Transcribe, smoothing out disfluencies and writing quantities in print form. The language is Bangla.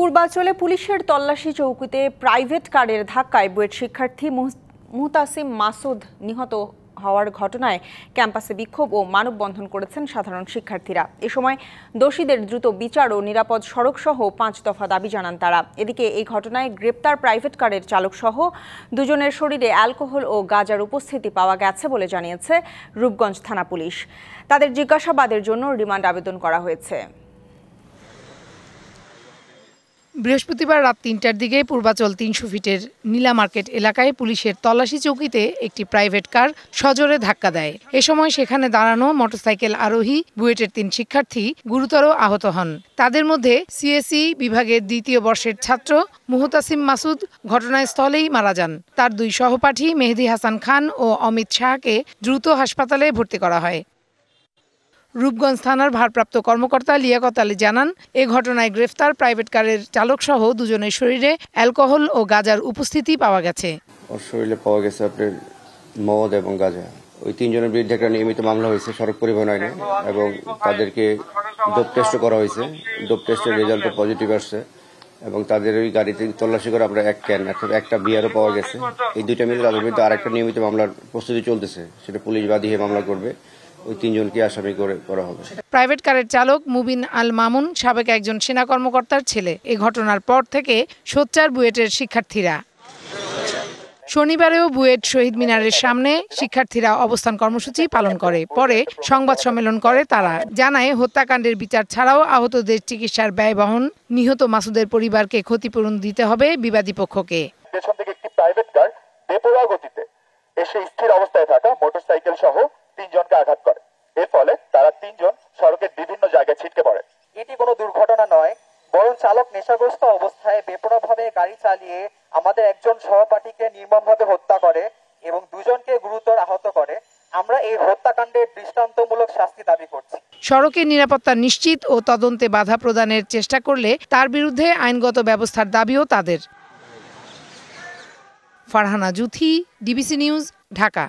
পূর্বাঞ্চলে পুলিশের তল্লাশি চৌকিতে প্রাইভেট কারের ধাক্কায় বুয়েট শিক্ষার্থী মুহতাসিম মাসুদ নিহত হওয়ার ঘটনায় ক্যাম্পাসে বিক্ষোভ ও মানববন্ধন করেছেন সাধারণ শিক্ষার্থীরা। এ সময় দোষীদের দ্রুত বিচার ও নিরাপদ সড়ক সহ ৫ দফা দাবি জানান তারা। এদিকে এই ঘটনায় গ্রেপ্তার প্রাইভেট কারের চালক সহ দুজনের শরীরে অ্যালকোহল ও গাঁজার উপস্থিতি পাওয়া গেছে বলে জানিয়েছে রূপগঞ্জ থানা পুলিশ। তাদের জিজ্ঞাসাবাদের জন্য রিমান্ড আবেদন করা হয়েছে। বৃহস্পতিবার রাত ৩টার দিকে পূর্বাচল ৩০০ ফিটের নীলা মার্কেট এলাকায় পুলিশের তল্লাশি চৌকিতে একটি প্রাইভেট কার সজোরে ধাক্কা দেয়। এ সময় সেখানে দাঁড়ানো মোটরসাইকেল আরোহী বুয়েটের ৩ শিক্ষার্থী গুরুতর আহত হন। তাদের মধ্যে সিএসই বিভাগের ২য় বর্ষের ছাত্র মুহতাসিম মাসুদ ঘটনাস্থলেই মারা যান। তার ২ সহপাঠী মেহেদী হাসান খান ও অমিত শাহকে দ্রুত হাসপাতালে ভর্তি করা হয়। রূপগঞ্জ থানার ভারপ্রাপ্ত কর্মকর্তা লিয়াকত আলী জানান, এ ঘটনায় গ্রেফতার প্রাইভেট কারের চালক সহ দুজনের শরীরে অ্যালকোহল ও গাঁজার উপস্থিতি পাওয়া গেছে। ওর শরীরে পাওয়া গেছে আপনার মদ এবং গাঁজা। ওই ৩ জনের বিরুদ্ধে একটা নিয়মিত মামলা হয়েছে সড়ক পরিবহন আইনে এবং তাদেরকে ডোপ টেস্ট করা হয়েছে। ডোপ টেস্টের রেজাল্ট পজিটিভ আসছে এবং তাদের ওই গাড়িতে তল্লাশি করে আমরা এক ক্যান একটা বিয়ারও পাওয়া গেছে। এই 2টা মিলে তাদের বিরুদ্ধে আরেকটা নিয়মিত মামলার প্রস্তুতি চলতেছে, সেটা পুলিশ বাদী হয়ে মামলা করবে। ওই ৩ জনকে আসামি করে করা হবে। প্রাইভেট কারের চালক মুবিন আল মামুন সাবেক একজন সেনা কর্মকর্তার ছেলে। এই ঘটনার পর থেকে সোচ্চার বুয়েটের শিক্ষার্থীরা। শনিবারেও বুয়েট শহীদ মিনারের সামনে শিক্ষার্থীরা অবস্থান কর্মসূচি পালন করে। পরে সংবাদ সম্মেলন করে তারা। জানায়, হত্যাকাণ্ডের বিচার ছাড়াও আহতদের চিকিৎসার ব্যয় বহন, নিহত মাসুদের পরিবারকে ক্ষতিপূরণ দিতে হবে বিবাদী পক্ষকে। পেছন থেকে একটি প্রাইভেট কার বেপরোয়া গতিতে এসে স্থির অবস্থায় থাকা মোটরসাইকেল সহ ৩ জনকে আঘাত করে। এর ফলে তারা ৩ জন সড়কের বিভিন্ন জায়গায় ছিটকে পড়ে। এটি কোনো দুর্ঘটনা নয়, বরং চালক নেশাগ্রস্ত অবস্থায় বেপরোয়াভাবে গাড়ি চালিয়ে আমাদের একজন সহপাঠীকে নির্মমভাবে হত্যা করে এবং 2 জনকে গুরুতর আহত করে। আমরা এই হত্যাকাণ্ডের দৃষ্টান্তমূলক শাস্তি দাবি করছি। সড়কের নিরাপত্তা নিশ্চিত ও তদন্তে বাধা প্রদানের চেষ্টা করলে তার বিরুদ্ধে আইনগত ব্যবস্থার দাবিও তাদের। Farhana Juthi, DBC news, Dhaka.